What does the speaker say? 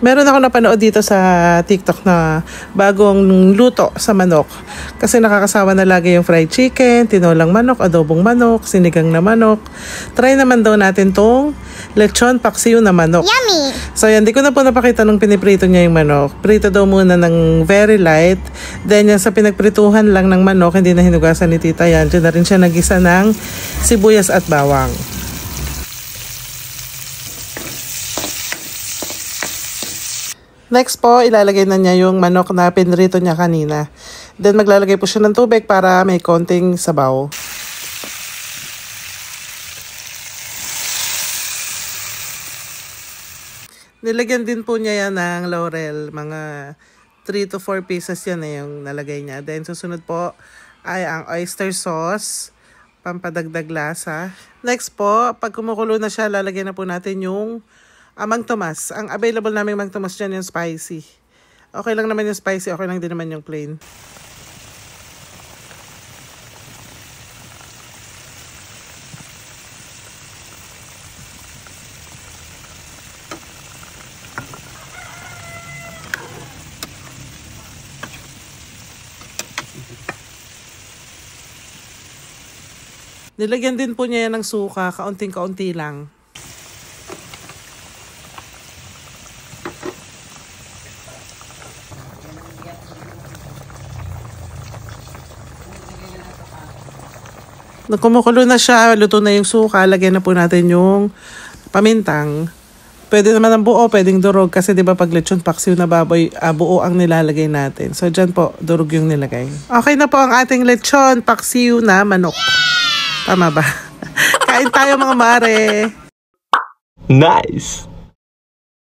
Meron ako napanood dito sa TikTok na bagong luto sa manok. Kasi nakakasawa na lagi yung fried chicken, tinolang manok, adobong manok, sinigang na manok. Try naman daw natin tong lechon paksiw na manok. Yummy! So yan, di ko na po napakita nung piniprito niya yung manok. Prito daw muna ng very light. Then yan sa pinagprituhan lang ng manok, hindi na hinugasan ni tita yan. Diyan na rin siya nagisa ng sibuyas at bawang. Next po, ilalagay na niya yung manok na pinrito niya kanina. Then maglalagay po siya ng tubig para may konting sabaw. Nilagyan din po niya yan ng laurel. Mga 3 to 4 pieces yan na yung nalagay niya. Then susunod po ay ang oyster sauce, pampadagdag lasa. Next po, pag kumukulo na siya, lalagyan na po natin yung Mang Tomas. Ang available namin Mang Tomas dyan yung spicy. Okay lang naman yung spicy, okay lang din naman yung plain. Nilagyan din po niya yan ng suka, kaunting-kaunti lang. Nung kumukulo na siya, luto na yung suka, lagyan na po natin yung pamintang. Pwede naman ang buo, pwedeng durog. Kasi di ba pag lechon paksiw na baboy, buo ang nilalagay natin. So dyan po, durog yung nilagay. Okay na po ang ating lechon paksiw na manok. Tama ba? Kain tayo mga mare! Nice!